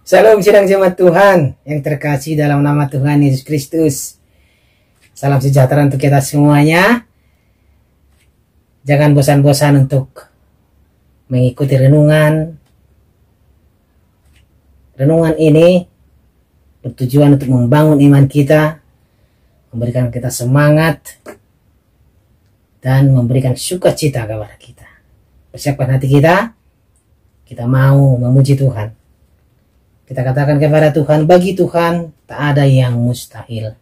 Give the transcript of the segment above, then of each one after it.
Salam sidang jemaat Tuhan yang terkasih dalam nama Tuhan Yesus Kristus. Salam sejahtera untuk kita semuanya. Jangan bosan-bosan untuk mengikuti renungan. Renungan ini bertujuan untuk membangun iman kita, memberikan kita semangat, dan memberikan sukacita kepada kita. Persiapkan hati kita mau memuji Tuhan. Kita katakan kepada Tuhan, bagi Tuhan tak ada yang mustahil.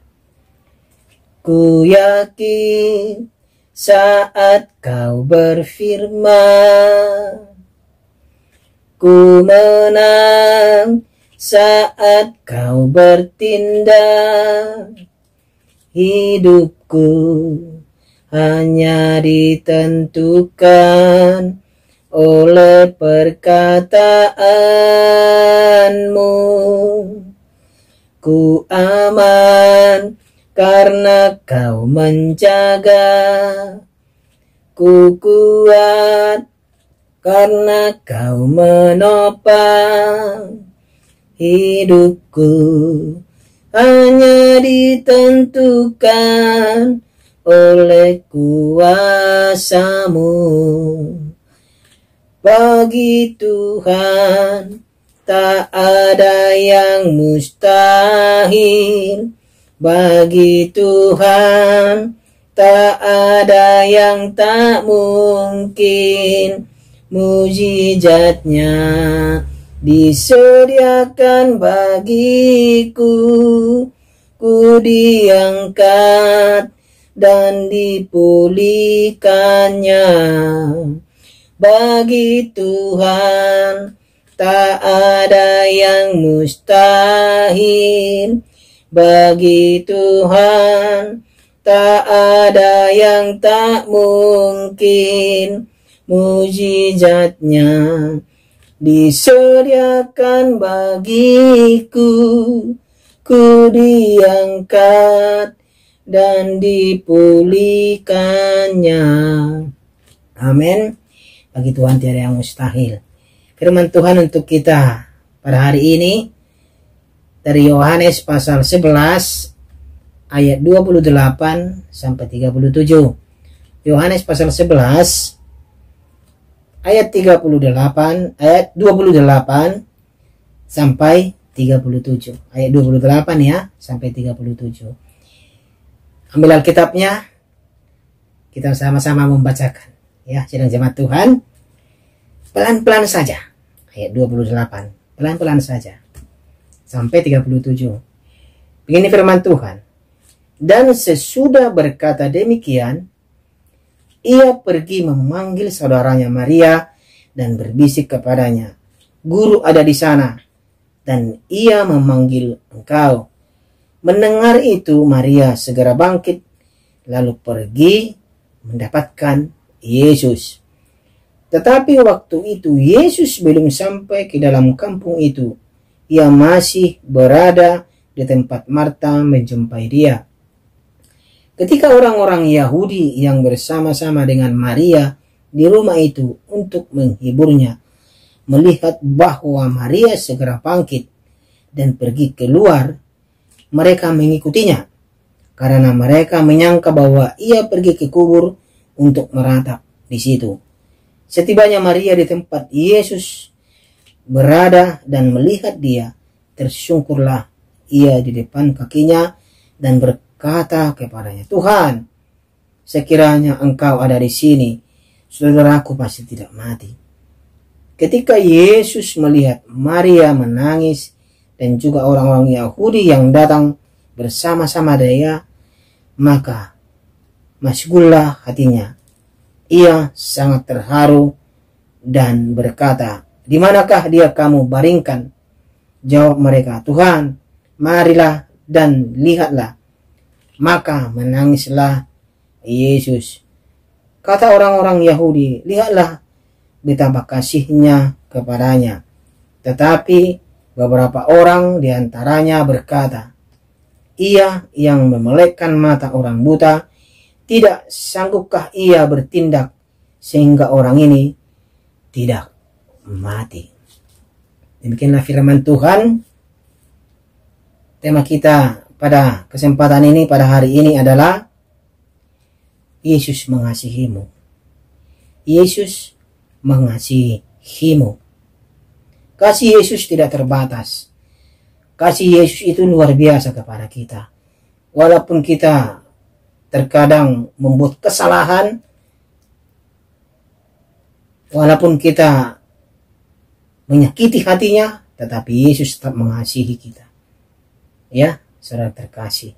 Ku yakin saat kau berfirman, ku menang saat kau bertindak. Hidupku hanya ditentukan oleh perkataanmu. Ku aman karena kau menjaga. Ku kuat karena kau menopang. Hidupku hanya ditentukan oleh kuasa-Mu. Bagi Tuhan tak ada yang mustahil. Bagi Tuhan tak ada yang tak mungkin. Mujizatnya disediakan bagiku. Ku diangkat dan dipulihkannya. Bagi Tuhan tak ada yang mustahil. Bagi Tuhan tak ada yang tak mungkin. Mujizatnya disediakan bagiku. Ku diangkat dan dipulihkannya. Amin. Bagi Tuhan tiada yang mustahil. Firman Tuhan untuk kita pada hari ini dari Yohanes pasal 11 ayat 28 sampai 37. Yohanes pasal 11 ayat 28 sampai 37. Ayat 28 ya sampai 37. Ambil Alkitabnya, kita sama-sama membacakan. Ya, sidang jemaat Tuhan, pelan-pelan saja. Ayat 28, pelan-pelan saja. Sampai 37. Begini firman Tuhan. Dan sesudah berkata demikian, ia pergi memanggil saudaranya Maria dan berbisik kepadanya, Guru ada di sana, dan ia memanggil engkau. Mendengar itu, Maria segera bangkit, lalu pergi mendapatkan Yesus. Tetapi waktu itu Yesus belum sampai ke dalam kampung itu. Ia masih berada di tempat Marta menjumpai dia. Ketika orang-orang Yahudi yang bersama-sama dengan Maria di rumah itu untuk menghiburnya, melihat bahwa Maria segera bangkit dan pergi keluar, mereka mengikutinya, karena mereka menyangka bahwa ia pergi ke kubur untuk meratap di situ. Setibanya Maria di tempat Yesus berada dan melihat dia, tersungkurlah ia di depan kakinya dan berkata kepadanya, Tuhan, sekiranya engkau ada di sini, saudaraku pasti tidak mati. Ketika Yesus melihat Maria menangis dan juga orang-orang Yahudi yang datang bersama-sama dia, maka masgullah hatinya. Ia sangat terharu dan berkata, di manakah dia kamu baringkan? Jawab mereka, Tuhan, marilah dan lihatlah. Maka menangislah Yesus. Kata orang-orang Yahudi, lihatlah betapa kasihnya kepadanya. Tetapi beberapa orang diantaranya berkata, ia yang memelekkan mata orang buta, tidak sanggupkah ia bertindak sehingga orang ini tidak mati? Demikianlah firman Tuhan. Tema kita pada kesempatan ini, pada hari ini adalah Yesus mengasihimu. Yesus mengasihimu. Kasih Yesus tidak terbatas. Kasih Yesus itu luar biasa kepada kita. Walaupun kita terkadang membuat kesalahan, walaupun kita menyakiti hatinya, tetapi Yesus tetap mengasihi kita. Ya, saudara terkasih.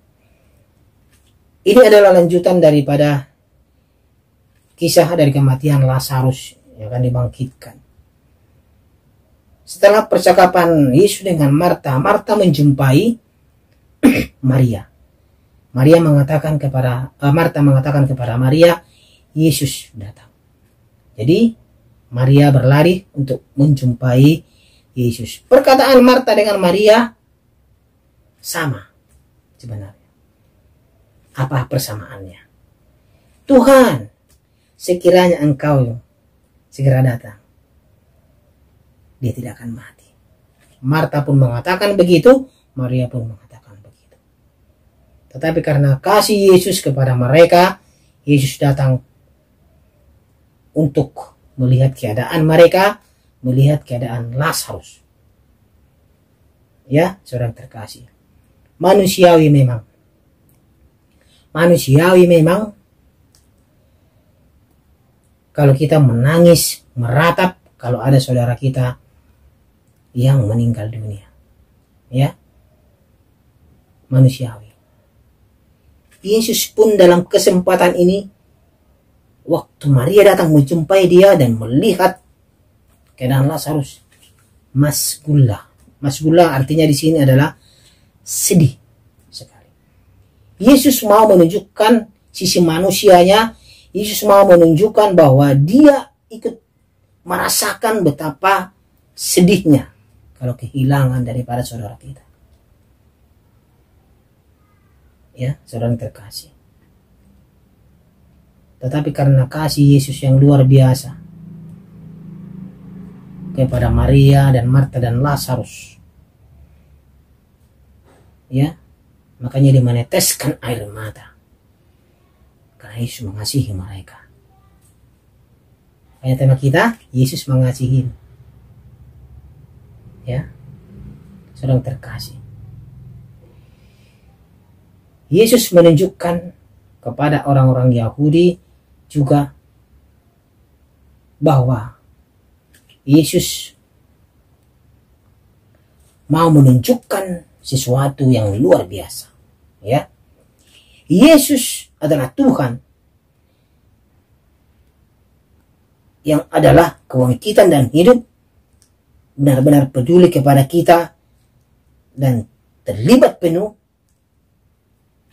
Ini adalah lanjutan daripada kisah dari kematian Lazarus yang akan dibangkitkan. Setelah percakapan Yesus dengan Marta, Marta menjumpai Maria. Marta mengatakan kepada Maria, Yesus datang. Jadi Maria berlari untuk menjumpai Yesus. Perkataan Marta dengan Maria sama sebenarnya. Apa persamaannya? Tuhan, sekiranya Engkau segera datang, dia tidak akan mati. Marta pun mengatakan begitu, Maria pun mengatakan begitu. Tetapi karena kasih Yesus kepada mereka, Yesus datang untuk melihat keadaan mereka, melihat keadaan Lazarus. Ya, saudara terkasih. Manusiawi memang. Kalau kita menangis, meratap, kalau ada saudara kita yang meninggal dunia. Ya. Manusiawi. Yesus pun dalam kesempatan ini, waktu Maria datang menjumpai dia dan melihat keadaan Lazarus, masgullah. Masgullah artinya di sini adalah sedih sekali. Yesus mau menunjukkan sisi manusianya. Yesus mau menunjukkan bahwa dia ikut merasakan betapa sedihnya kalau kehilangan daripada saudara kita. Ya, saudara terkasih. Tetapi karena kasih Yesus yang luar biasa kepada Maria dan Marta dan Lazarus, ya, makanya dia meneteskan air mata karena Yesus mengasihi mereka. Makanya tema kita, Yesus mengasihi. Ya, saudara terkasih. Yesus menunjukkan kepada orang-orang Yahudi juga bahwa Yesus mau menunjukkan sesuatu yang luar biasa. Ya, Yesus adalah Tuhan yang adalah kebangkitan dan hidup, benar-benar peduli kepada kita dan terlibat penuh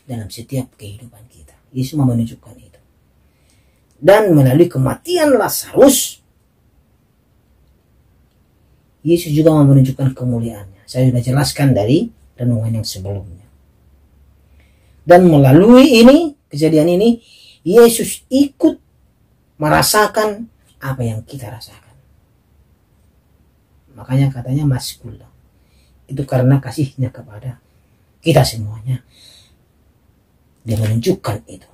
dalam setiap kehidupan kita. Yesus mau menunjukkan itu. Dan melalui kematian Lazarus, Yesus juga mau menunjukkan kemuliaannya. Saya sudah jelaskan dari renungan yang sebelumnya. Dan melalui ini, kejadian ini, Yesus ikut merasakan apa yang kita rasakan. Makanya katanya masgullah. Itu karena kasihnya kepada kita semuanya. Dia menunjukkan itu.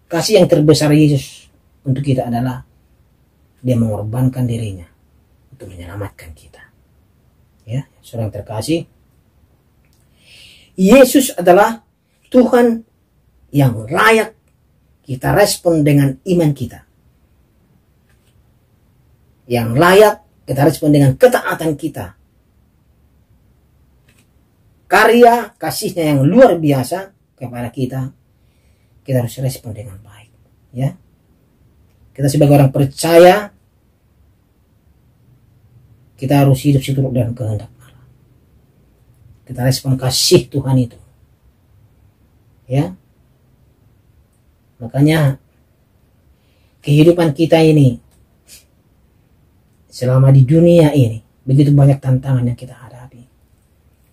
Kasih yang terbesar Yesus untuk kita adalah dia mengorbankan dirinya untuk menyelamatkan kita. Ya, saudara terkasih, Yesus adalah Tuhan yang layak kita respon dengan iman kita. Yang layak kita respon dengan ketaatan kita. Karya kasihnya yang luar biasa kepada kita, kita harus respon dengan baik. Ya, kita sebagai orang percaya, kita harus hidup seturut dengan kehendak Allah. Kita respon kasih Tuhan itu. Ya, makanya kehidupan kita ini selama di dunia ini begitu banyak tantangan yang kita hadapi.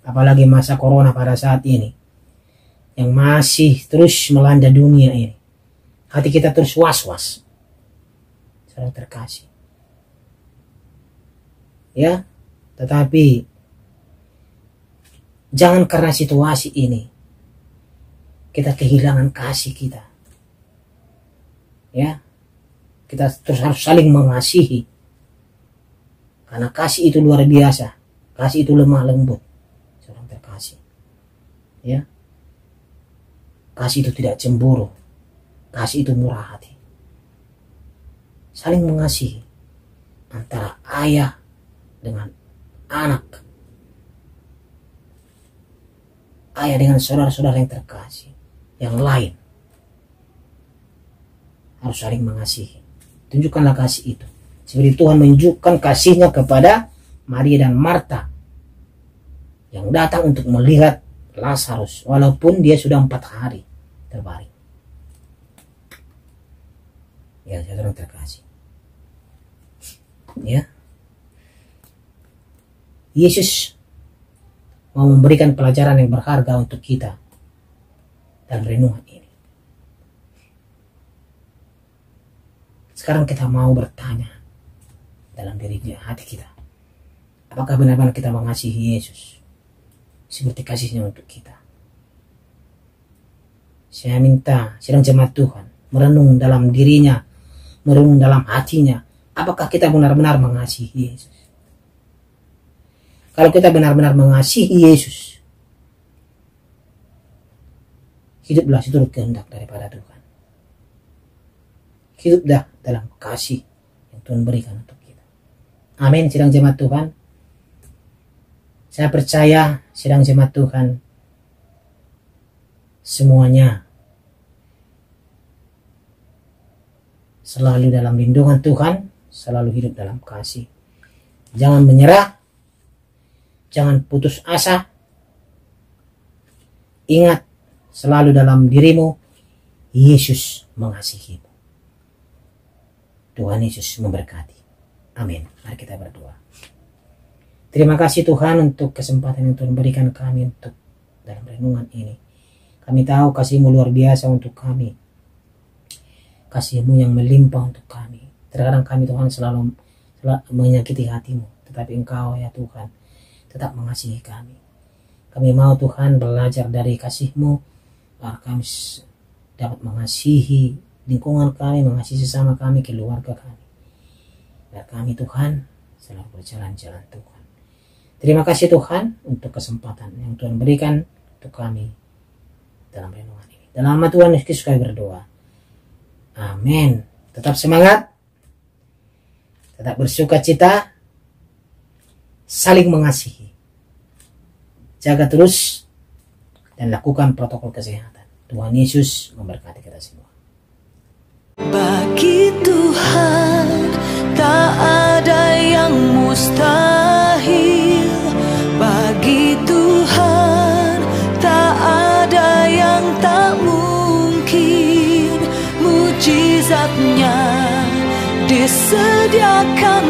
Apalagi masa corona pada saat ini yang masih terus melanda dunia ini. Hati kita terus was-was. Saudara terkasih. Ya, tetapi jangan karena situasi ini kita kehilangan kasih kita. Ya, kita terus harus saling mengasihi. Karena kasih itu luar biasa. Kasih itu lemah lembut. Seorang terkasih. Ya. Kasih itu tidak cemburu. Kasih itu murah hati. Saling mengasihi antara ayah dengan anak. Ayah dengan saudara-saudara yang terkasih. Yang lain. Harus saling mengasihi. Tunjukkanlah kasih itu. Seperti Tuhan menunjukkan kasihnya kepada Maria dan Marta. Yang datang untuk melihat Lazarus. Walaupun dia sudah 4 hari terbaring. Ya, saudara terkasih. Ya. Yesus mau memberikan pelajaran yang berharga untuk kita dalam renungan ini. Sekarang kita mau bertanya dalam diri hati kita. Apakah benar-benar kita mengasihi Yesus seperti kasihnya untuk kita? Saya minta sidang jemaat Tuhan merenung dalam dirinya, merenung dalam hatinya. Apakah kita benar-benar mengasihi Yesus? Kalau kita benar-benar mengasihi Yesus, hiduplah seturut kehendak daripada Tuhan. Hiduplah dalam kasih yang Tuhan berikan untuk kita. Amin, sidang jemaat Tuhan. Saya percaya sidang jemaat Tuhan semuanya selalu dalam lindungan Tuhan, selalu hidup dalam kasih. Jangan menyerah, jangan putus asa. Ingat selalu dalam dirimu, Yesus mengasihimu. Tuhan Yesus memberkati. Amin. Mari kita berdoa. Terima kasih Tuhan untuk kesempatan yang Tuhan berikan kami untuk dalam renungan ini. Kami tahu kasih-Mu luar biasa untuk kami. Kasih-Mu yang melimpah untuk kami. Terkadang kami Tuhan selalu menyakiti hati-Mu. Tetapi Engkau ya Tuhan tetap mengasihi kami. Kami mau Tuhan belajar dari kasih-Mu. Agar kami dapat mengasihi lingkungan kami, mengasihi sesama kami, keluarga kami. Biar kami Tuhan selalu berjalan-jalan Tuhan. Terima kasih Tuhan untuk kesempatan yang Tuhan berikan untuk kami dalam renungan ini. Dalam nama Tuhan Yesus Kristus kami berdoa. Amin. Tetap semangat. Tetap bersuka cita. Saling mengasihi. Jaga terus dan lakukan protokol kesehatan. Tuhan Yesus memberkati kita semua. Bagi Tuhan tak ada yang mustahil. Bagi Tuhan tak ada yang tak mungkin. Mujizatnya disediakan